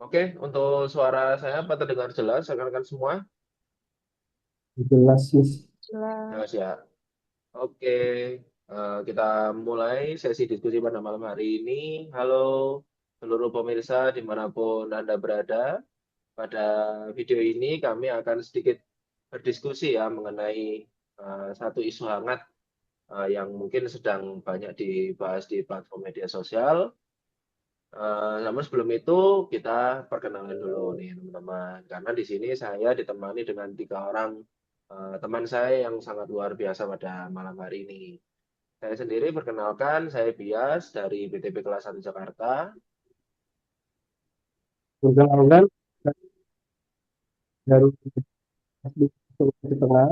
Oke, untuk suara saya apa terdengar jelas rekan-rekan semua? Jelas, Miss. Jelas Jelas. ya. Oke, kita mulai sesi diskusi pada malam hari ini. Halo seluruh pemirsa dimanapun Anda berada. Pada video ini kami akan sedikit berdiskusi ya mengenai satu isu hangat yang mungkin sedang banyak dibahas di platform media sosial. Namun sebelum itu kita perkenalan dulu nih teman-teman. Karena di sini saya ditemani dengan tiga orang teman saya yang sangat luar biasa pada malam hari ini. Saya sendiri perkenalkan, saya Bias dari BTP Kelas 1 Jakarta. Perkenalkan dari Sulawesi Tengah.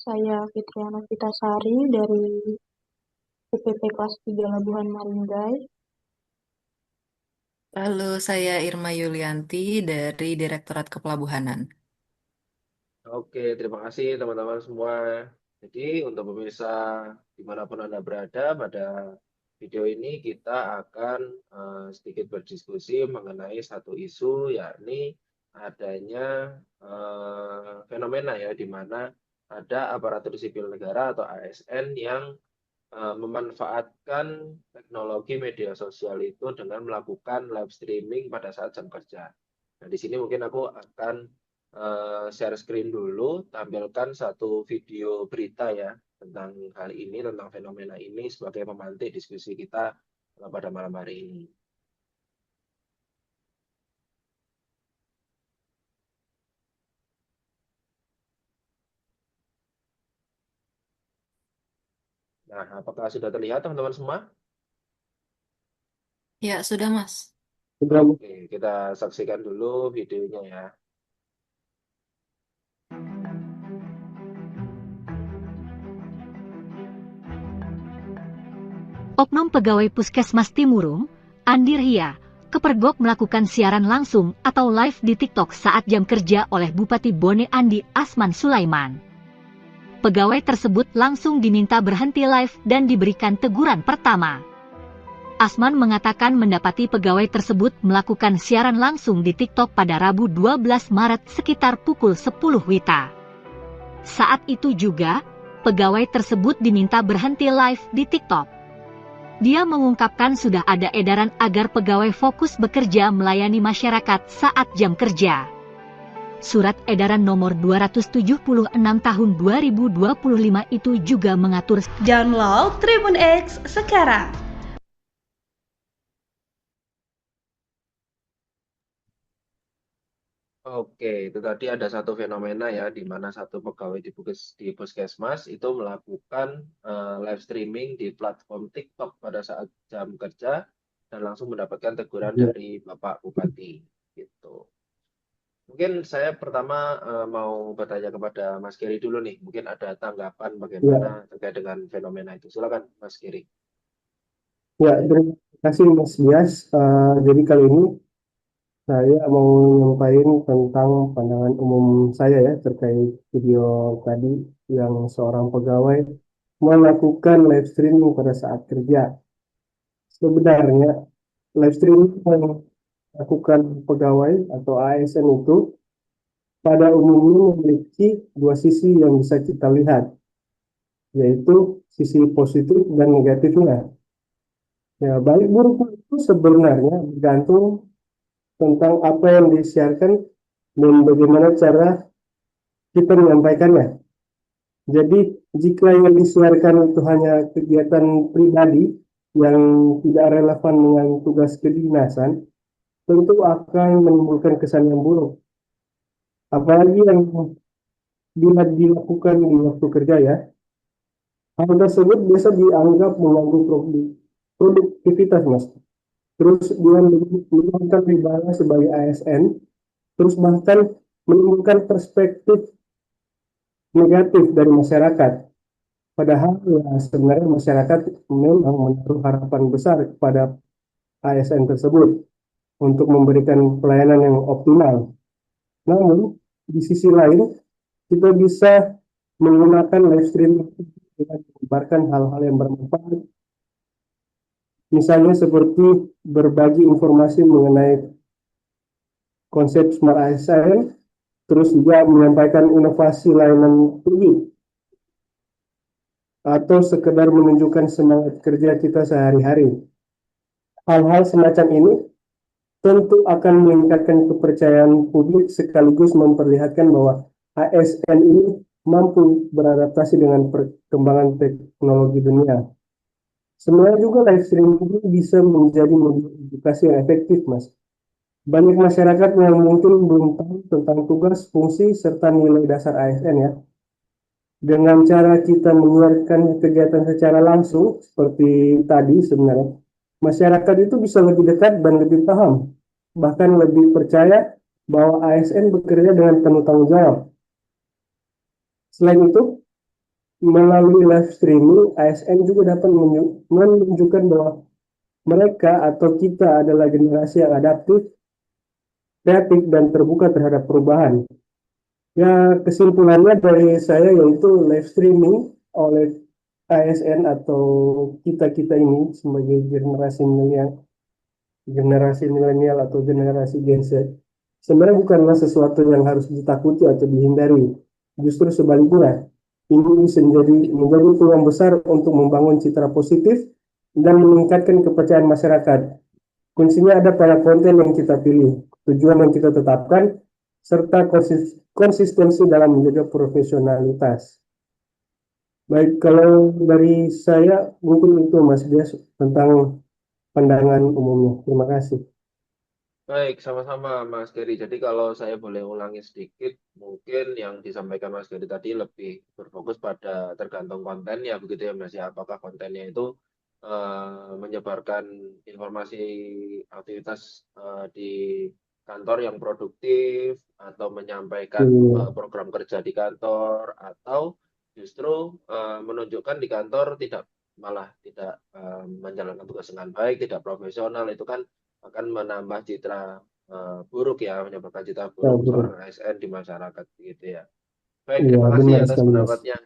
Saya Fitriana Vitasari dari PPP kelas 3 Labuhan Marindai. Halo, saya Irma Yulianti dari Direktorat Kepelabuhanan. Oke, terima kasih teman-teman semua. Jadi untuk pemirsa dimanapun Anda berada, pada video ini kita akan sedikit berdiskusi mengenai satu isu, yakni adanya fenomena ya, di mana ada aparatur sipil negara atau ASN yang memanfaatkan teknologi media sosial itu dengan melakukan live streaming pada saat jam kerja. Nah, di sini mungkin aku akan share screen dulu, tampilkan satu video berita ya tentang hal ini, tentang fenomena ini sebagai pemantik diskusi kita pada malam hari ini. Nah, apakah sudah terlihat teman-teman semua? Ya, sudah, Mas. Sudah, Oke, kita saksikan dulu videonya ya. Oknum pegawai Puskesmas Timurung, Andi Ria, kepergok melakukan siaran langsung atau live di TikTok saat jam kerja oleh Bupati Bone Andi Asman Sulaiman. Pegawai tersebut langsung diminta berhenti live dan diberikan teguran pertama. Asman mengatakan mendapati pegawai tersebut melakukan siaran langsung di TikTok pada Rabu 12 Maret sekitar pukul 10 WITA. Saat itu juga, pegawai tersebut diminta berhenti live di TikTok. Dia mengungkapkan sudah ada edaran agar pegawai fokus bekerja melayani masyarakat saat jam kerja. Surat edaran nomor 276 tahun 2025 itu juga mengatur. Download Tribun X sekarang. Oke, itu tadi ada satu fenomena ya, di mana satu pegawai di Puskesmas itu melakukan live streaming di platform TikTok pada saat jam kerja dan langsung mendapatkan teguran ya, dari Bapak Bupati. Gitu. Mungkin saya pertama mau bertanya kepada Mas Kiri dulu nih, mungkin ada tanggapan bagaimana ya, terkait dengan fenomena itu. Silakan, Mas Kiri. ya, terima kasih Mas Bias. Jadi kali ini saya mau nyampaikan tentang pandangan umum saya ya terkait video tadi yang seorang pegawai melakukan live streaming pada saat kerja. Sebenarnya live streaming yang dilakukan pegawai atau ASN itu pada umumnya memiliki dua sisi yang bisa kita lihat, yaitu sisi positif dan negatifnya. Ya, baik buruk itu sebenarnya bergantung tentang apa yang disiarkan dan bagaimana cara kita menyampaikannya. Jadi, jika yang disiarkan itu hanya kegiatan pribadi yang tidak relevan dengan tugas kedinasan, tentu akan menimbulkan kesan yang buruk. Apalagi yang bila dilakukan di waktu kerja ya, hal tersebut biasa dianggap mengganggu produktivitas, Mas. Terus dengan menggunakan pribadi sebagai ASN, terus bahkan menimbulkan perspektif negatif dari masyarakat. Padahal ya sebenarnya masyarakat memang menaruh harapan besar kepada ASN tersebut untuk memberikan pelayanan yang optimal. Namun di sisi lain kita bisa menggunakan live streaming dengan menyebarkan hal-hal yang bermanfaat Misalnya seperti berbagi informasi mengenai konsep Smart ASN, terus juga menyampaikan inovasi layanan publik, atau sekedar menunjukkan semangat kerja kita sehari-hari. Hal-hal semacam ini tentu akan meningkatkan kepercayaan publik sekaligus memperlihatkan bahwa ASN ini mampu beradaptasi dengan perkembangan teknologi dunia. Sebenarnya juga live streaming ini bisa menjadi media edukasi yang efektif, Mas. Banyak masyarakat yang mungkin belum tahu tentang tugas, fungsi, serta nilai dasar ASN ya. Dengan cara kita mengeluarkan kegiatan secara langsung, seperti tadi sebenarnya, masyarakat itu bisa lebih dekat dan lebih paham, bahkan lebih percaya bahwa ASN bekerja dengan penuh tanggung jawab. Selain itu, melalui live streaming, ASN juga dapat menunjukkan bahwa mereka atau kita adalah generasi yang adaptif, kreatif, dan terbuka terhadap perubahan. Ya, kesimpulannya dari saya yaitu live streaming oleh ASN atau kita-kita ini sebagai generasi milenial atau generasi Gen Z sebenarnya bukanlah sesuatu yang harus ditakuti atau dihindari. Justru sebaliknya, ini bisa menjadi peluang besar untuk membangun citra positif dan meningkatkan kepercayaan masyarakat. Kuncinya ada pada konten yang kita pilih, tujuan yang kita tetapkan, serta konsistensi dalam menjaga profesionalitas. Baik, kalau dari saya mungkin itu Mas Dias tentang pandangan umumnya. Terima kasih. Baik, sama-sama Mas Gary. Jadi kalau saya boleh ulangi sedikit, mungkin yang disampaikan Mas Gary tadi lebih berfokus pada tergantung kontennya, begitu ya Mas ya. Apakah kontennya itu menyebarkan informasi aktivitas di kantor yang produktif, atau menyampaikan program kerja di kantor, atau justru menunjukkan di kantor malah tidak menjalankan tugas dengan baik, tidak profesional, itu kan akan menambah citra buruk ya, menyebabkan citra buruk seorang ASN di masyarakat gitu ya. Baik, terima Iya, kasih benar atas sekali, Mas. pendapatnya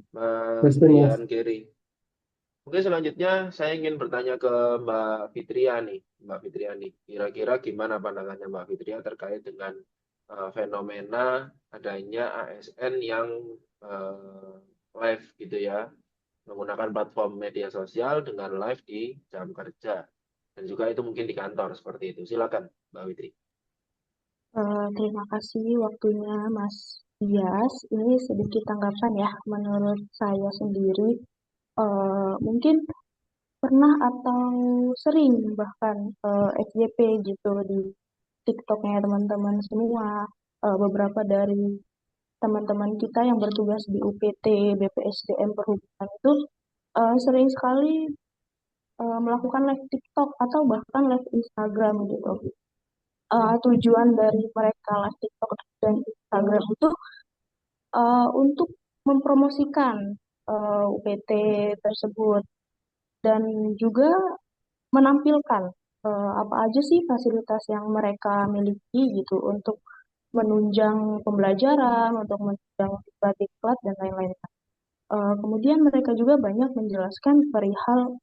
Mas Pasti, Mas. Brian Gary. Mungkin selanjutnya saya ingin bertanya ke Mbak Fitriani. Mbak Fitriani, kira-kira gimana pandangannya Mbak Fitria terkait dengan fenomena adanya ASN yang live gitu ya, menggunakan platform media sosial dengan live di jam kerja. Dan juga itu mungkin di kantor seperti itu. Silakan, Mbak Fitri. Terima kasih waktunya Mas Dias. Ini sedikit tanggapan ya. Menurut saya sendiri, mungkin pernah atau sering bahkan FYP gitu di TikToknya teman-teman semua. Beberapa dari teman-teman kita yang bertugas di UPT, BPSDM Perhubungan itu sering sekali melakukan live TikTok atau bahkan live Instagram gitu. Tujuan dari mereka live TikTok dan Instagram itu untuk mempromosikan UPT tersebut dan juga menampilkan apa aja sih fasilitas yang mereka miliki gitu untuk menunjang pembelajaran, untuk menunjang diklat dan lain-lain. Kemudian mereka juga banyak menjelaskan perihal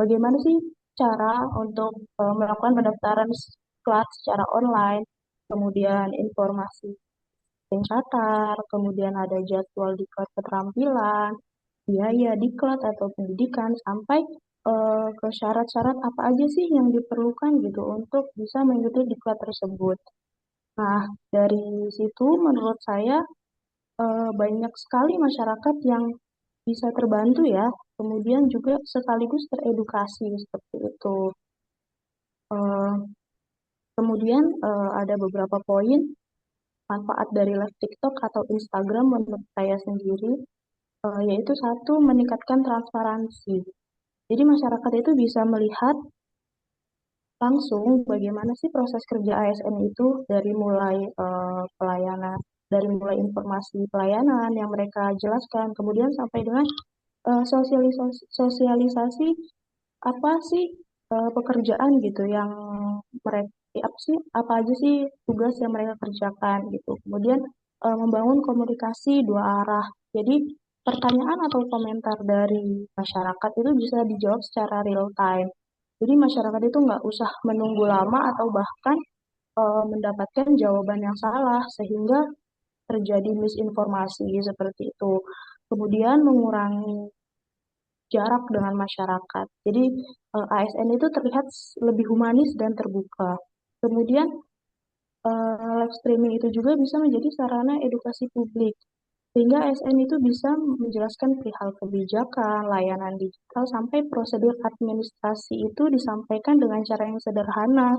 bagaimana sih cara untuk melakukan pendaftaran kelas secara online, kemudian informasi pencatat, kemudian ada jadwal diklat keterampilan, biaya diklat atau pendidikan, sampai ke syarat-syarat apa aja sih yang diperlukan gitu untuk bisa mengikuti diklat tersebut. Nah, dari situ menurut saya banyak sekali masyarakat yang bisa terbantu ya, kemudian juga sekaligus teredukasi seperti itu. Eh, Kemudian ada beberapa poin manfaat dari live TikTok atau Instagram menurut saya sendiri, yaitu satu, meningkatkan transparansi. Jadi masyarakat itu bisa melihat langsung bagaimana sih proses kerja ASN itu dari mulai pelayanan, dari mulai informasi pelayanan yang mereka jelaskan, kemudian sampai dengan sosialisasi apa sih pekerjaan gitu yang mereka apa aja sih tugas yang mereka kerjakan gitu. Kemudian membangun komunikasi dua arah. Jadi pertanyaan atau komentar dari masyarakat itu bisa dijawab secara real time. Jadi masyarakat itu nggak usah menunggu lama atau bahkan mendapatkan jawaban yang salah sehingga terjadi misinformasi seperti itu. Kemudian mengurangi jarak dengan masyarakat. Jadi ASN itu terlihat lebih humanis dan terbuka. Kemudian live streaming itu juga bisa menjadi sarana edukasi publik. Sehingga ASN itu bisa menjelaskan perihal kebijakan, layanan digital, sampai prosedur administrasi itu disampaikan dengan cara yang sederhana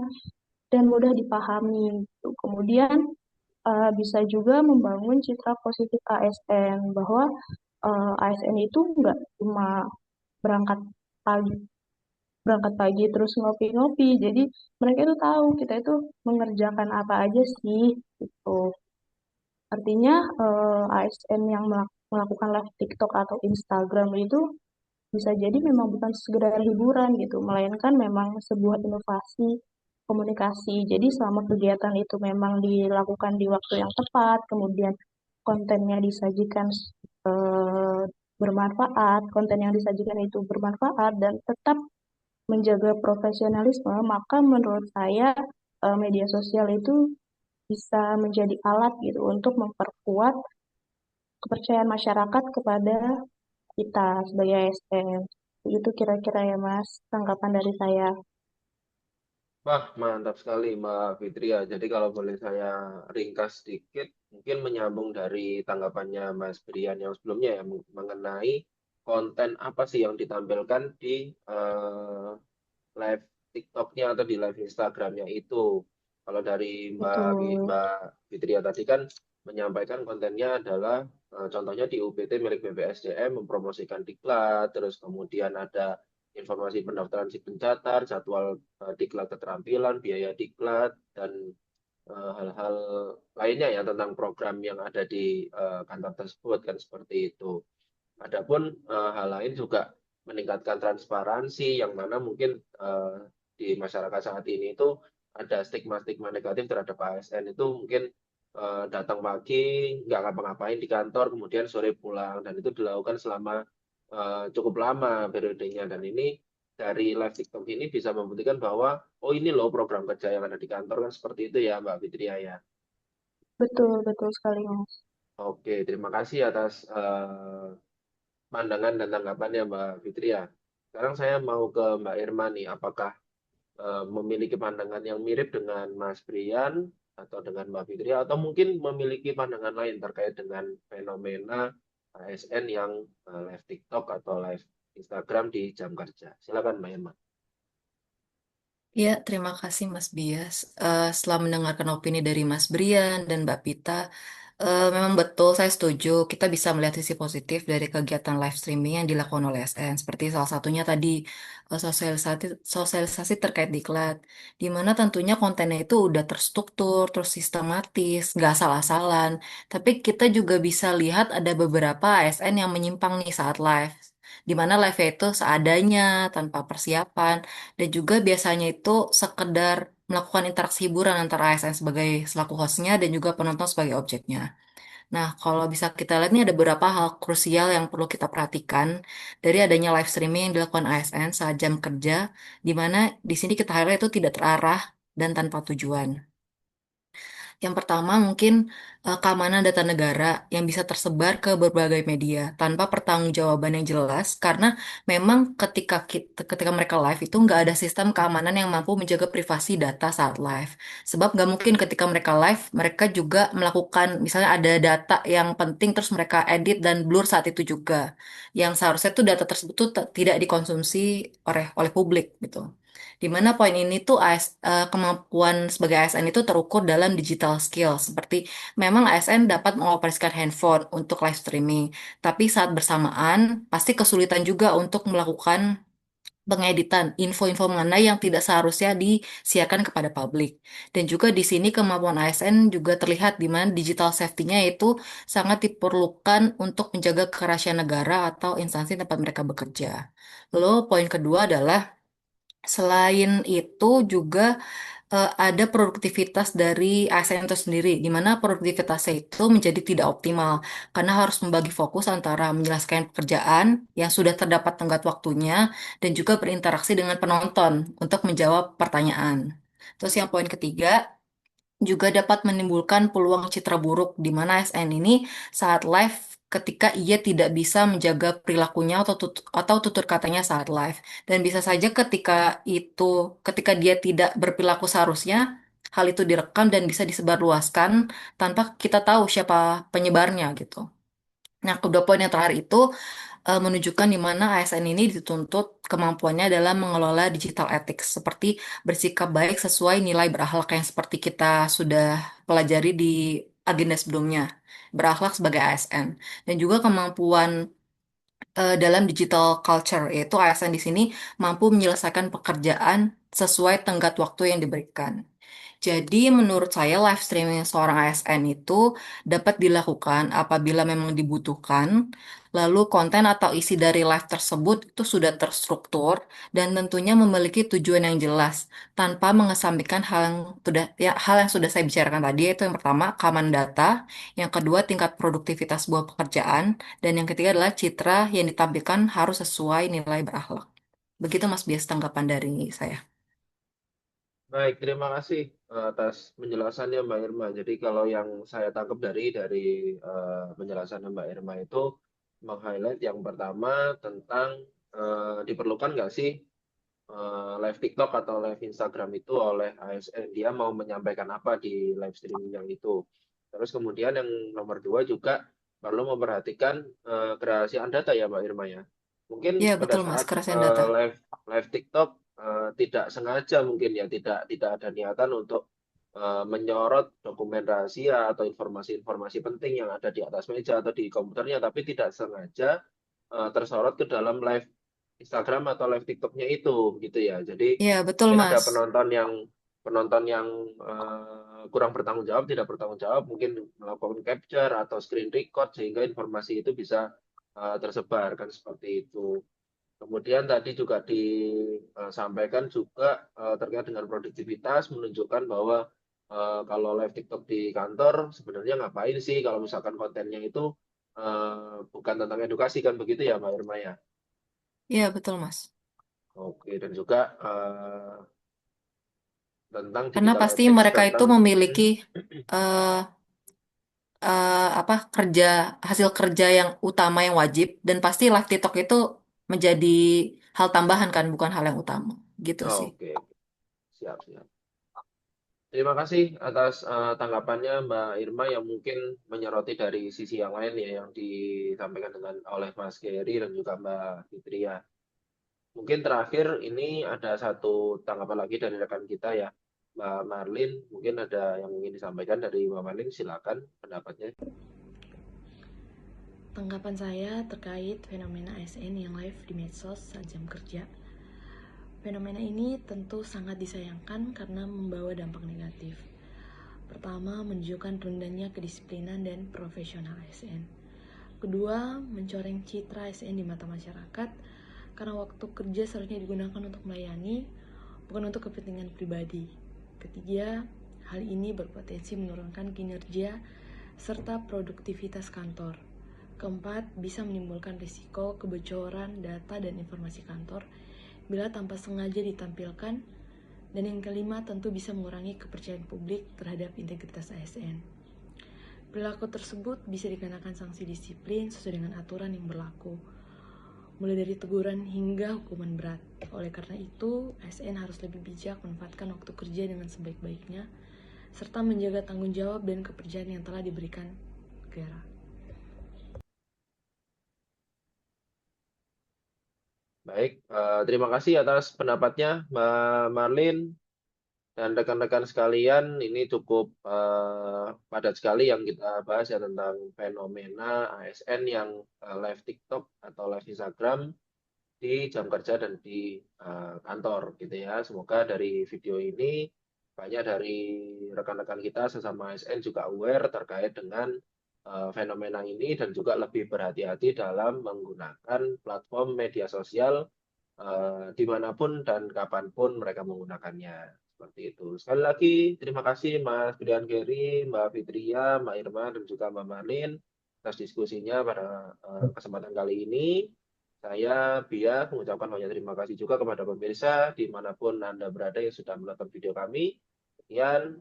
dan mudah dipahami. Gitu. Kemudian bisa juga membangun citra positif ASN bahwa ASN itu nggak cuma berangkat pagi terus ngopi-ngopi. Jadi mereka itu tahu kita itu mengerjakan apa aja sih gitu. Artinya ASN yang melakukan live TikTok atau Instagram itu bisa jadi memang bukan sekedar hiburan gitu, melainkan memang sebuah inovasi komunikasi. Jadi selama kegiatan itu memang dilakukan di waktu yang tepat, kemudian kontennya disajikan eh, bermanfaat, konten yang disajikan itu bermanfaat dan tetap menjaga profesionalisme, maka menurut saya media sosial itu bisa menjadi alat gitu untuk memperkuat kepercayaan masyarakat kepada kita sebagai ASN. Itu kira-kira ya Mas, tanggapan dari saya. Wah, mantap sekali Mbak Fitri ya. Jadi kalau boleh saya ringkas sedikit, mungkin menyambung dari tanggapannya Mas Brian yang sebelumnya ya, mengenai konten apa sih yang ditampilkan di live TikToknya atau di live Instagramnya itu. Kalau dari Betul, Mbak Fitria tadi kan menyampaikan kontennya adalah contohnya di UPT milik BPSDM mempromosikan diklat, terus kemudian ada informasi pendaftaran si pencatat, jadwal diklat keterampilan, biaya diklat, dan hal-hal lainnya ya tentang program yang ada di kantor tersebut kan seperti itu. Adapun hal lain juga meningkatkan transparansi yang mana mungkin di masyarakat saat ini itu ada stigma-stigma negatif terhadap ASN itu mungkin datang pagi nggak ngapa-ngapain di kantor kemudian sore pulang dan itu dilakukan selama cukup lama periodenya dan ini dari live TikTok ini bisa membuktikan bahwa oh ini loh program kerja yang ada di kantor kan seperti itu ya Mbak Fitria ya. betul, betul sekali Mas. Oke, terima kasih atas pandangan dan tanggapannya Mbak Fitri ya. Sekarang saya mau ke Mbak Irma nih, apakah memiliki pandangan yang mirip dengan Mas Brian atau dengan Mbak Fitri atau mungkin memiliki pandangan lain terkait dengan fenomena ASN yang live TikTok atau live Instagram di jam kerja. Silakan Mbak Irma. Ya, terima kasih Mas Bias. Setelah mendengarkan opini dari Mas Brian dan Mbak Pita, memang betul saya setuju. Kita bisa melihat sisi positif dari kegiatan live streaming yang dilakukan oleh SN. Seperti salah satunya tadi sosialisasi terkait diklat, di mana tentunya kontennya itu udah terstruktur, terus sistematis, nggak asal-asalan. Tapi kita juga bisa lihat ada beberapa ASN yang menyimpang nih saat live. Di mana live-nya itu seadanya, tanpa persiapan, dan juga biasanya itu sekedar melakukan interaksi hiburan antara ASN sebagai selaku hostnya dan juga penonton sebagai objeknya. Nah, kalau bisa kita lihat nih ada beberapa hal krusial yang perlu kita perhatikan dari adanya live streaming yang dilakukan ASN saat jam kerja, di mana di sini kita highlight itu tidak terarah dan tanpa tujuan. Yang pertama mungkin keamanan data negara yang bisa tersebar ke berbagai media tanpa pertanggungjawaban yang jelas karena memang ketika mereka live itu nggak ada sistem keamanan yang mampu menjaga privasi data saat live. Sebab nggak mungkin ketika mereka live mereka juga melakukan misalnya ada data yang penting terus mereka edit dan blur saat itu juga. Yang seharusnya tuh data tersebut tuh tidak dikonsumsi oleh publik gitu. Di mana poin ini tuh kemampuan sebagai ASN itu terukur dalam digital skill. Seperti memang ASN dapat mengoperasikan handphone untuk live streaming, tapi saat bersamaan pasti kesulitan juga untuk melakukan pengeditan info-info mana yang tidak seharusnya disiarkan kepada publik. Dan juga di sini kemampuan ASN juga terlihat di mana digital safety-nya itu sangat diperlukan untuk menjaga kerahasiaan negara atau instansi tempat mereka bekerja. Lalu poin kedua adalah selain itu juga ada produktivitas dari ASN itu sendiri, di mana produktivitasnya itu menjadi tidak optimal karena harus membagi fokus antara menjelaskan pekerjaan yang sudah terdapat tenggat waktunya dan juga berinteraksi dengan penonton untuk menjawab pertanyaan. Terus yang poin ketiga, juga dapat menimbulkan peluang citra buruk di mana ASN ini saat live ketika ia tidak bisa menjaga perilakunya atau tutur katanya saat live. Dan bisa saja ketika dia tidak berperilaku seharusnya, hal itu direkam dan bisa disebarluaskan tanpa kita tahu siapa penyebarnya gitu. Nah, kedua poin yang terakhir itu menunjukkan di mana ASN ini dituntut kemampuannya dalam mengelola digital ethics, seperti bersikap baik sesuai nilai berakhlak yang seperti kita sudah pelajari di agenda sebelumnya, berakhlak sebagai ASN, dan juga kemampuan dalam digital culture, yaitu ASN di sini mampu menyelesaikan pekerjaan sesuai tenggat waktu yang diberikan. Jadi, menurut saya, live streaming seorang ASN itu dapat dilakukan apabila memang dibutuhkan, lalu konten atau isi dari live tersebut itu sudah terstruktur dan tentunya memiliki tujuan yang jelas, tanpa mengesampingkan hal yang sudah saya bicarakan tadi, yaitu yang pertama, keamanan data, yang kedua, tingkat produktivitas sebuah pekerjaan, dan yang ketiga adalah citra yang ditampilkan harus sesuai nilai berakhlak. Begitu Mas Bias tanggapan dari saya. Baik, terima kasih atas penjelasannya Mbak Irma. Jadi kalau yang saya tangkap dari penjelasannya Mbak Irma itu meng-highlight yang pertama tentang diperlukan nggak sih live TikTok atau live Instagram itu oleh ASN. Dia mau menyampaikan apa di live streaming yang itu. Terus kemudian yang nomor dua juga perlu memperhatikan kerahasiaan data ya Mbak Irma ya. Mungkin Ya, pada betul Mas, saat kerasian data. live TikTok tidak sengaja mungkin ya tidak ada niatan untuk menyorot dokumen rahasia atau informasi-informasi penting yang ada di atas meja atau di komputernya, tapi tidak sengaja tersorot ke dalam live Instagram atau live TikToknya itu, gitu ya. Jadi Ya, betul mungkin ada Mas. penonton yang kurang bertanggung jawab, tidak bertanggung jawab, mungkin melakukan capture atau screen record sehingga informasi itu bisa tersebar kan seperti itu. Kemudian tadi juga disampaikan juga terkait dengan produktivitas, menunjukkan bahwa kalau live TikTok di kantor sebenarnya ngapain sih kalau misalkan kontennya itu bukan tentang edukasi kan begitu ya Mbak Irma ya. Ya, betul Mas. Oke, dan juga tentang Karena digital pasti ethics mereka itu tentang memiliki eh kerja hasil kerja yang utama yang wajib dan pasti live TikTok itu menjadi hal tambahan kan, bukan hal yang utama. Gitu sih. oke, siap siap. Terima kasih atas tanggapannya Mbak Irma yang mungkin menyoroti dari sisi yang lain ya yang disampaikan oleh Mas Geri dan juga Mbak Fitria. Mungkin terakhir ini ada satu tanggapan lagi dari rekan kita ya, Mbak Marlin. Mungkin ada yang ingin disampaikan dari Mbak Marlin, silakan pendapatnya. Tanggapan saya terkait fenomena ASN yang live di medsos saat jam kerja. Fenomena ini tentu sangat disayangkan karena membawa dampak negatif. Pertama, menunjukkan rendahnya kedisiplinan dan profesional ASN. Kedua, mencoreng citra ASN di mata masyarakat karena waktu kerja seharusnya digunakan untuk melayani, bukan untuk kepentingan pribadi. Ketiga, hal ini berpotensi menurunkan kinerja serta produktivitas kantor. Keempat, bisa menimbulkan risiko kebocoran data dan informasi kantor bila tanpa sengaja ditampilkan. Dan yang kelima, tentu bisa mengurangi kepercayaan publik terhadap integritas ASN. Perilaku tersebut bisa dikenakan sanksi disiplin sesuai dengan aturan yang berlaku, mulai dari teguran hingga hukuman berat. Oleh karena itu, ASN harus lebih bijak memanfaatkan waktu kerja dengan sebaik-baiknya, serta menjaga tanggung jawab dan kepercayaan yang telah diberikan negara. Baik, terima kasih atas pendapatnya Mbak Marlin dan rekan-rekan sekalian. Ini cukup padat sekali yang kita bahas ya tentang fenomena ASN yang live TikTok atau live Instagram di jam kerja dan di kantor gitu ya. Semoga dari video ini banyak dari rekan-rekan kita sesama ASN juga aware terkait dengan fenomena ini dan juga lebih berhati-hati dalam menggunakan platform media sosial dimanapun dan kapanpun mereka menggunakannya. Seperti itu. Sekali lagi, terima kasih Mas Brian Gary, Mbak Fitria, Mbak Irma, dan juga Mbak Malin atas diskusinya pada kesempatan kali ini. Saya Bia mengucapkan banyak terima kasih juga kepada pemirsa dimanapun Anda berada yang sudah menonton video kami. Sekian,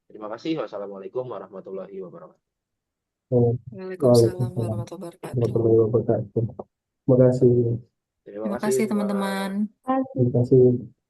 terima kasih. Wassalamualaikum warahmatullahi wabarakatuh. Waalaikumsalam Waalaikumsalam warahmatullahi wabarakatuh. warahmatullahi wabarakatuh. Terima kasih. Terima Terima kasih kasih semua. teman-teman. Terima kasih.